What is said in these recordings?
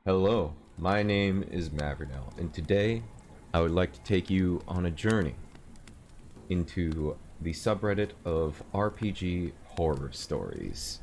Hello, my name is Mavernell, and today I would like to take you on a journey into the subreddit of RPG horror stories,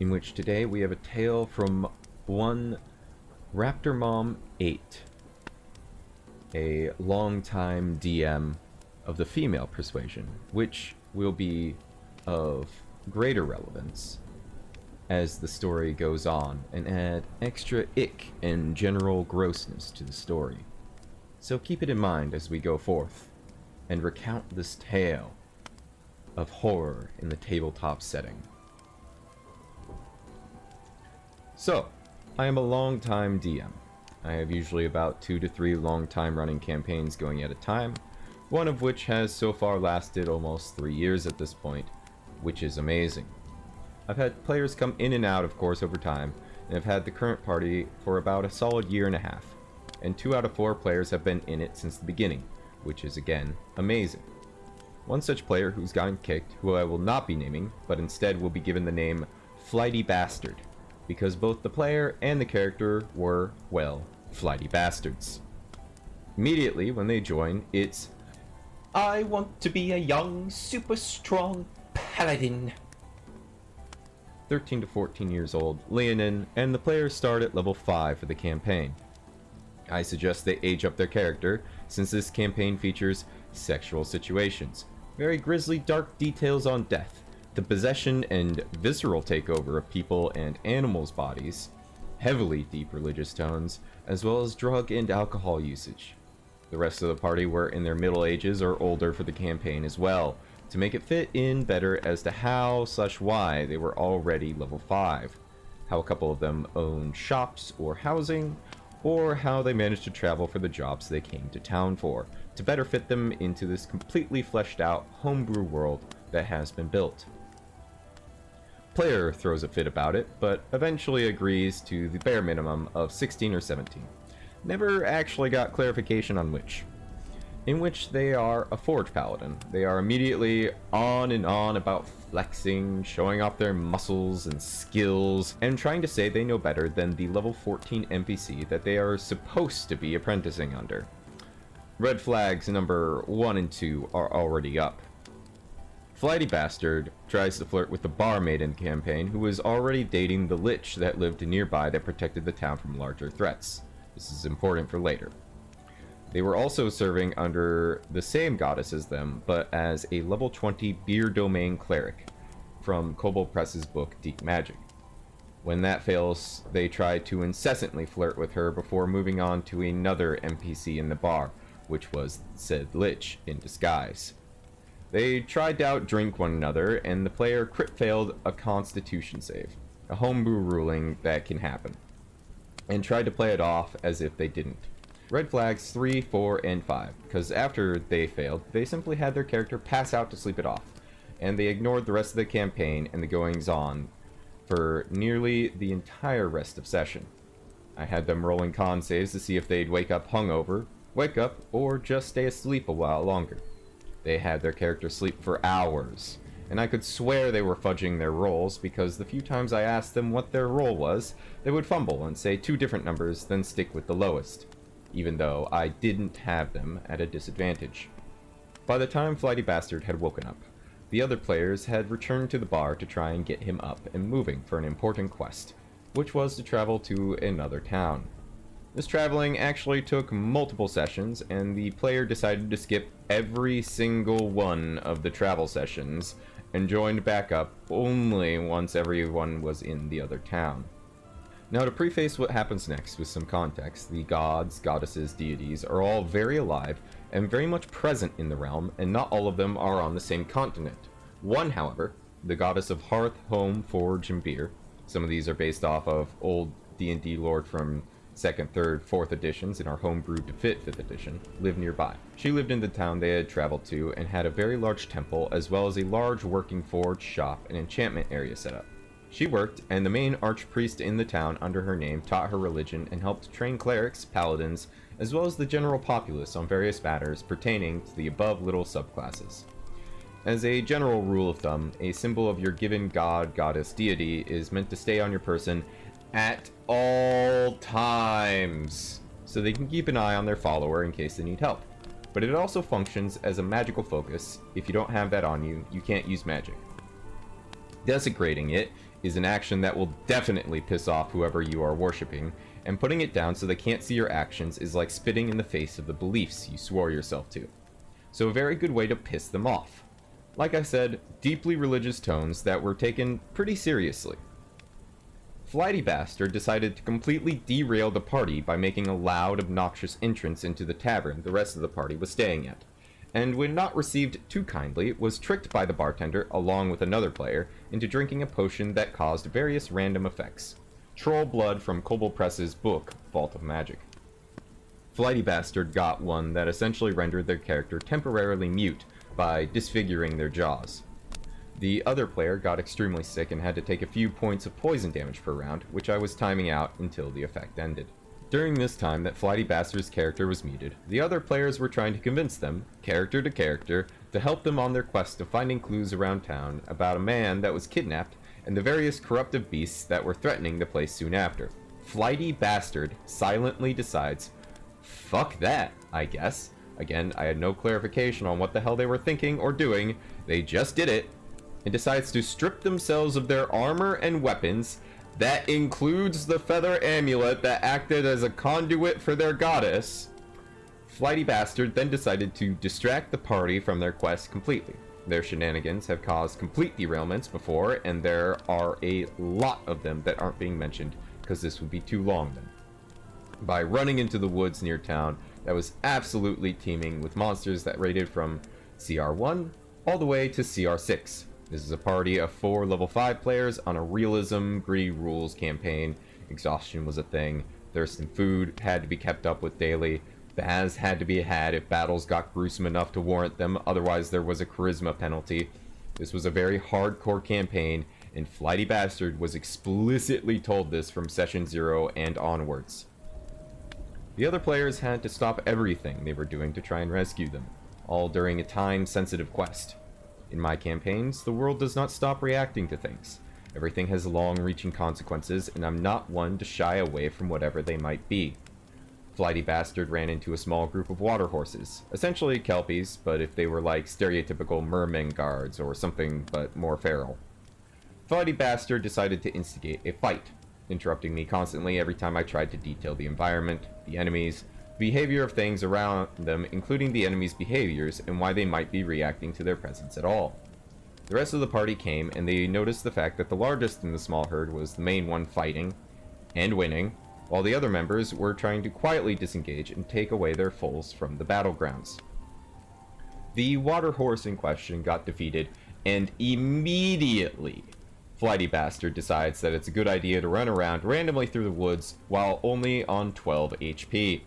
in which today we have a tale from one Raptor Mom 8, a longtime DM of the female persuasion, which will be of greater relevance as the story goes on and add extra ick and general grossness to the story. So keep it in mind as we go forth and recount this tale of horror in the tabletop setting. So, I am a long-time DM. I have usually about 2 to 3 long-time running campaigns going at a time, one of which has so far lasted almost 3 years at this point, which is amazing. I've had players come in and out, of course, over time, and have had the current party for about a solid year and a half, and 2 out of 4 players have been in it since the beginning, which is again amazing. One such player who's gotten kicked, who I will not be naming, but instead will be given the name Flighty Bastard, because both the player and the character were, well, flighty bastards. Immediately when they join, it's, "I want to be a young, super strong paladin." 13 to 14 years old, Leonin, and the players start at level 5 for the campaign. I suggest they age up their character, since this campaign features sexual situations, very grisly dark details on death, the possession and visceral takeover of people and animals' bodies, heavily deep religious tones, as well as drug and alcohol usage. The rest of the party were in their middle ages or older for the campaign as well, to make it fit in better as to how/why they were already level 5, how a couple of them owned shops or housing, or how they managed to travel for the jobs they came to town for, to better fit them into this completely fleshed out homebrew world that has been built. Player throws a fit about it, but eventually agrees to the bare minimum of 16 or 17. Never actually got clarification on which. In which they are a Forge Paladin. They are immediately on and on about flexing, showing off their muscles and skills, and trying to say they know better than the level 14 NPC that they are supposed to be apprenticing under. Red flags number 1 and 2 are already up. Flighty Bastard tries to flirt with the barmaid in the campaign, who was already dating the Lich that lived nearby that protected the town from larger threats. This is important for later. They were also serving under the same goddess as them, but as a level 20 beer domain cleric from Kobold Press's book Deep Magic. When that fails, they try to incessantly flirt with her before moving on to another NPC in the bar, which was said Lich in disguise. They tried to outdrink one another, and the player crit failed a constitution save, a homebrew ruling that can happen, and tried to play it off as if they didn't. Red flags 3, 4, and 5, because after they failed, they simply had their character pass out to sleep it off, and they ignored the rest of the campaign and the goings-on for nearly the entire rest of session. I had them rolling con saves to see if they'd wake up hungover, wake up, or just stay asleep a while longer. They had their character sleep for hours, and I could swear they were fudging their rolls because the few times I asked them what their roll was, they would fumble and say 2 different numbers, then stick with the lowest, even though I didn't have them at a disadvantage. By the time Flighty Bastard had woken up, the other players had returned to the bar to try and get him up and moving for an important quest, which was to travel to another town. This traveling actually took multiple sessions, and the player decided to skip every single one of the travel sessions and joined back up only once everyone was in the other town. Now, to preface what happens next with some context, the gods, goddesses, deities are all very alive and very much present in the realm, and not all of them are on the same continent. One, however, the goddess of hearth, home, forge, and beer, some of these are based off of old D&D lore from 2nd, 3rd, 4th editions in our homebrewed to fit 5th edition, lived nearby. She lived in the town they had traveled to and had a very large temple as well as a large working forge, shop, and enchantment area set up. She worked, and the main archpriest in the town under her name taught her religion and helped train clerics, paladins, as well as the general populace on various matters pertaining to the above little subclasses. As a general rule of thumb, a symbol of your given god, goddess, deity is meant to stay on your person at all times, so they can keep an eye on their follower in case they need help. But it also functions as a magical focus. If you don't have that on you, you can't use magic. Desecrating it is an action that will definitely piss off whoever you are worshipping, and putting it down so they can't see your actions is like spitting in the face of the beliefs you swore yourself to. So a very good way to piss them off. Like I said, deeply religious tones that were taken pretty seriously. Flighty Bastard decided to completely derail the party by making a loud, obnoxious entrance into the tavern the rest of the party was staying at, and when not received too kindly, was tricked by the bartender, along with another player, into drinking a potion that caused various random effects. Troll blood from Kobold Press's book, Vault of Magic. Flighty Bastard got one that essentially rendered their character temporarily mute by disfiguring their jaws. The other player got extremely sick and had to take a few points of poison damage per round, which I was timing out until the effect ended. During this time that Flighty Bastard's character was muted, the other players were trying to convince them, character to character, to help them on their quest of finding clues around town about a man that was kidnapped and the various corruptive beasts that were threatening the place soon after. Flighty Bastard silently decides, fuck that, I guess. Again, I had no clarification on what the hell they were thinking or doing, they just did it, and decides to strip themselves of their armor and weapons. That includes the feather amulet that acted as a conduit for their goddess. Flighty Bastard then decided to distract the party from their quest completely. Their shenanigans have caused complete derailments before, and there are a lot of them that aren't being mentioned, because this would be too long then. By running into the woods near town that was absolutely teeming with monsters that rated from CR1 all the way to CR6. This is a party of 4 level 5 players on a realism, gritty rules campaign. Exhaustion was a thing. Thirst and food had to be kept up with daily. Baths had to be had if battles got gruesome enough to warrant them, otherwise there was a charisma penalty. This was a very hardcore campaign, and Flighty Bastard was explicitly told this from session 0 and onwards. The other players had to stop everything they were doing to try and rescue them, all during a time-sensitive quest. In my campaigns, the world does not stop reacting to things. Everything has long-reaching consequences, and I'm not one to shy away from whatever they might be. Flighty Bastard ran into a small group of water horses, essentially kelpies, but if they were like stereotypical merman guards or something but more feral. Flighty Bastard decided to instigate a fight, interrupting me constantly every time I tried to detail the environment, the enemies, behavior of things around them, including the enemy's behaviors and why they might be reacting to their presence at all. The rest of the party came, and they noticed the fact that the largest in the small herd was the main one fighting and winning, while the other members were trying to quietly disengage and take away their foals from the battlegrounds. The water horse in question got defeated, and immediately Flighty Bastard decides that it's a good idea to run around randomly through the woods while only on 12 HP.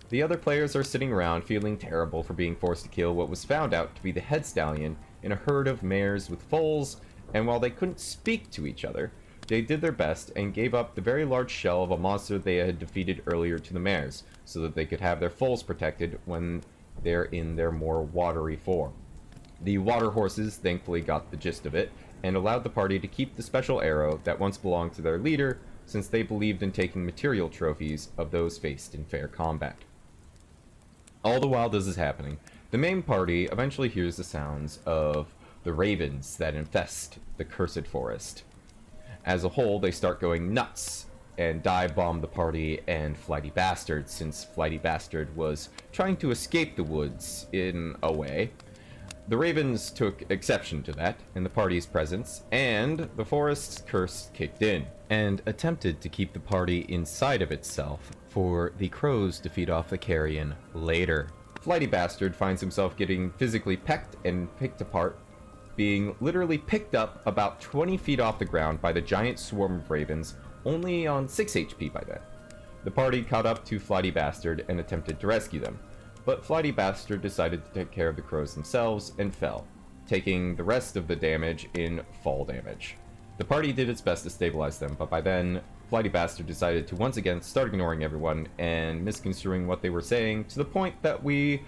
The other players are sitting around feeling terrible for being forced to kill what was found out to be the head stallion in a herd of mares with foals, and while they couldn't speak to each other, they did their best and gave up the very large shell of a monster they had defeated earlier to the mares, so that they could have their foals protected when they're in their more watery form. The water horses thankfully got the gist of it, and allowed the party to keep the special arrow that once belonged to their leader, since they believed in taking material trophies of those faced in fair combat. All the while this is happening, the main party eventually hears the sounds of the ravens that infest the cursed forest. As a whole, they start going nuts and dive bomb the party and Flighty Bastard, since Flighty Bastard was trying to escape the woods in a way. The ravens took exception to that in the party's presence, and the forest's curse kicked in, and attempted to keep the party inside of itself for the crows to feed off the carrion later. Flighty Bastard finds himself getting physically pecked and picked apart, being literally picked up about 20 feet off the ground by the giant swarm of ravens, only on 6 HP by then. The party caught up to Flighty Bastard and attempted to rescue them, but Flighty Bastard decided to take care of the crows themselves and fell, taking the rest of the damage in fall damage. The party did its best to stabilize them, but by then, Flighty Bastard decided to once again start ignoring everyone and misconstruing what they were saying, to the point that we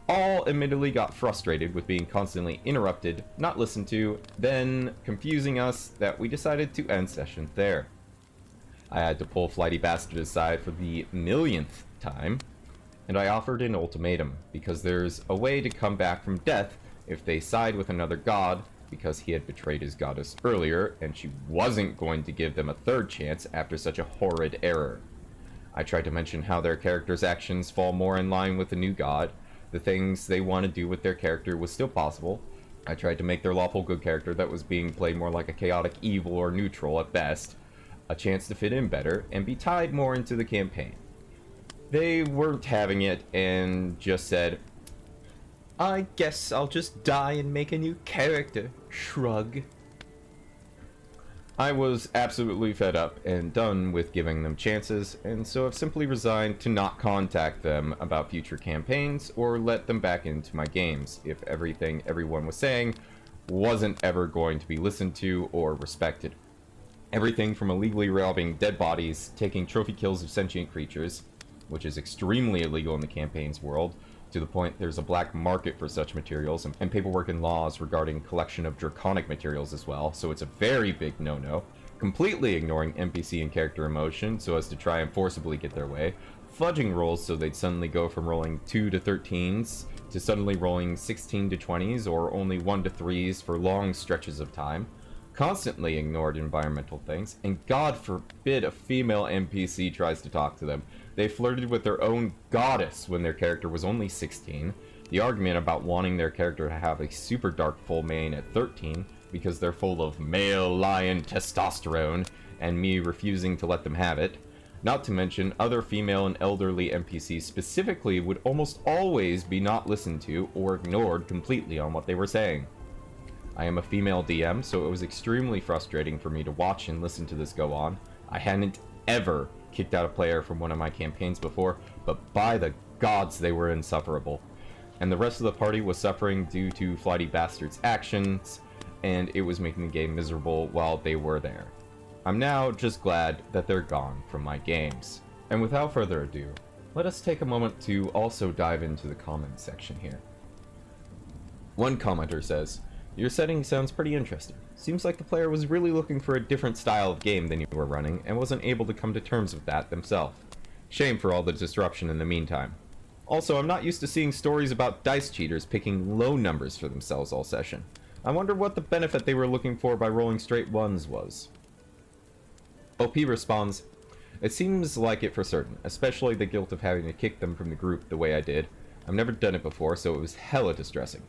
all admittedly got frustrated with being constantly interrupted, not listened to, then confusing us, that we decided to end session there. I had to pull Flighty Bastard aside for the millionth time, and I offered an ultimatum, because there's a way to come back from death if they side with another god, because he had betrayed his goddess earlier, and she wasn't going to give them a third chance after such a horrid error. I tried to mention how their character's actions fall more in line with the new god. The things they want to do with their character was still possible. I tried to make their lawful good character that was being played more like a chaotic evil or neutral at best a chance to fit in better and be tied more into the campaign. They weren't having it and just said, "I guess I'll just die and make a new character." Shrug. I was absolutely fed up and done with giving them chances, and so I've simply resigned to not contact them about future campaigns or let them back into my games if everything everyone was saying wasn't ever going to be listened to or respected. Everything from illegally robbing dead bodies, taking trophy kills of sentient creatures, which is extremely illegal in the campaign's world, to the point there's a black market for such materials, and paperwork and laws regarding collection of draconic materials as well, so it's a very big no-no. Completely ignoring NPC and character emotion so as to try and forcibly get their way. Fudging rolls so they'd suddenly go from rolling 2 to 13s to suddenly rolling 16 to 20s or only 1 to 3s for long stretches of time. Constantly ignored environmental things, and God forbid a female NPC tries to talk to them. They flirted with their own goddess when their character was only 16. The argument about wanting their character to have a super dark full mane at 13 because they're full of male lion testosterone, and me refusing to let them have it. Not to mention, other female and elderly NPCs specifically would almost always be not listened to or ignored completely on what they were saying. I am a female DM, so it was extremely frustrating for me to watch and listen to this go on. I hadn't ever kicked out a player from one of my campaigns before, but by the gods they were insufferable. And the rest of the party was suffering due to Flighty Bastard's actions, and it was making the game miserable while they were there. I'm now just glad that they're gone from my games. And without further ado, let us take a moment to also dive into the comments section here. One commenter says, "Your setting sounds pretty interesting. Seems like the player was really looking for a different style of game than you were running, and wasn't able to come to terms with that themselves. Shame for all the disruption in the meantime. Also, I'm not used to seeing stories about dice cheaters picking low numbers for themselves all session. I wonder what the benefit they were looking for by rolling straight ones was." OP responds, "It seems like it for certain, especially the guilt of having to kick them from the group the way I did. I've never done it before, so it was hella distressing.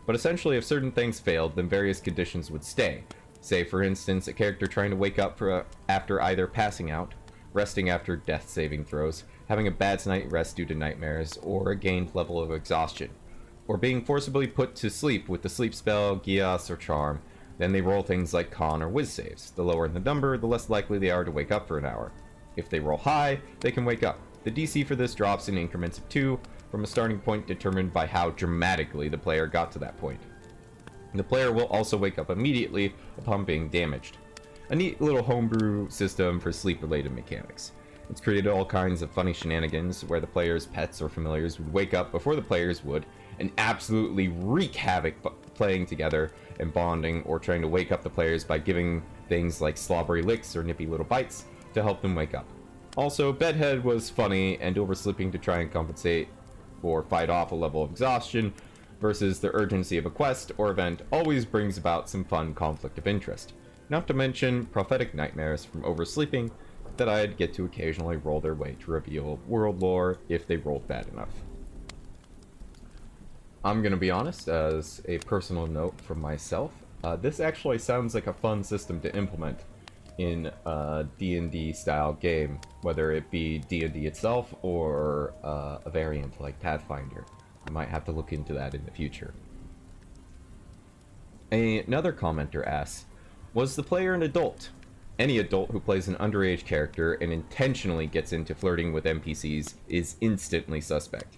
But essentially, if certain things failed, then various conditions would stay. Say, for instance, a character trying to wake up after either passing out, resting after death saving throws, having a bad night rest due to nightmares, or a gained level of exhaustion, or being forcibly put to sleep with the sleep spell, Gias, or Charm. Then they roll things like Con or Wiz saves. The lower the number, the less likely they are to wake up for an hour. If they roll high, they can wake up. The DC for this drops in increments of 2, from a starting point determined by how dramatically the player got to that point. The player will also wake up immediately upon being damaged. A neat little homebrew system for sleep-related mechanics. It's created all kinds of funny shenanigans where the player's pets or familiars would wake up before the players would and absolutely wreak havoc playing together and bonding, or trying to wake up the players by giving things like slobbery licks or nippy little bites to help them wake up. Also, Bedhead was funny and oversleeping to try and compensate or fight off a level of exhaustion, versus the urgency of a quest or event always brings about some fun conflict of interest. Not to mention prophetic nightmares from oversleeping that I'd get to occasionally roll their way to reveal world lore if they rolled bad enough. I'm gonna be honest, as a personal note from myself, this actually sounds like a fun system to implement in a D&D style game, whether it be D&D itself or a variant like Pathfinder. I might have to look into that in the future. Another commenter asks, "Was the player an adult? Any adult who plays an underage character and intentionally gets into flirting with NPCs is instantly suspect.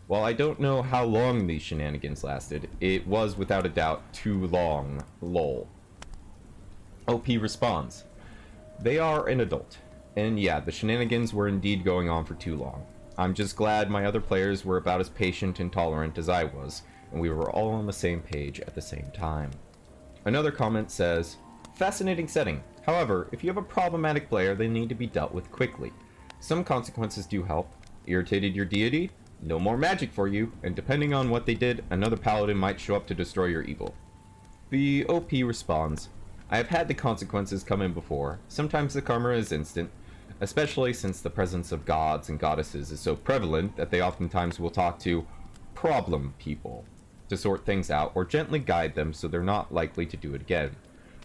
While I don't know how long these shenanigans lasted, it was without a doubt too long, lol." OP responds, "They are an adult. And yeah, the shenanigans were indeed going on for too long. I'm just glad my other players were about as patient and tolerant as I was, and we were all on the same page at the same time." Another comment says, Fascinating setting. However, if you have a problematic player, they need to be dealt with quickly. Some consequences do help. Irritated your deity? No more magic for you, and depending on what they did, another paladin might show up to destroy your evil. The OP responds, I have had the consequences come in before. Sometimes the karma is instant, especially since the presence of gods and goddesses is so prevalent that they oftentimes will talk to problem people to sort things out or gently guide them so they're not likely to do it again.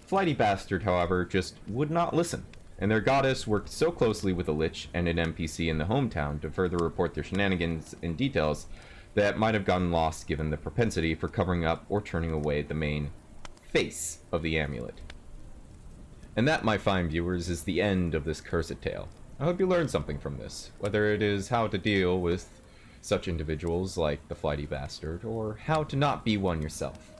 Flighty Bastard, however, just would not listen, and their goddess worked so closely with a lich and an NPC in the hometown to further report their shenanigans in details that might have gotten lost given the propensity for covering up or turning away the main face of the amulet. And that, my fine viewers, is the end of this cursed tale. I hope you learned something from this, whether it is how to deal with such individuals like the Flighty Bastard, or how to not be one yourself.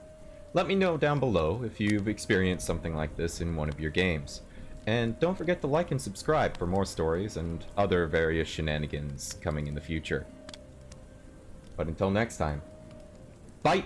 Let me know down below if you've experienced something like this in one of your games. And don't forget to like and subscribe for more stories and other various shenanigans coming in the future. But until next time, fight!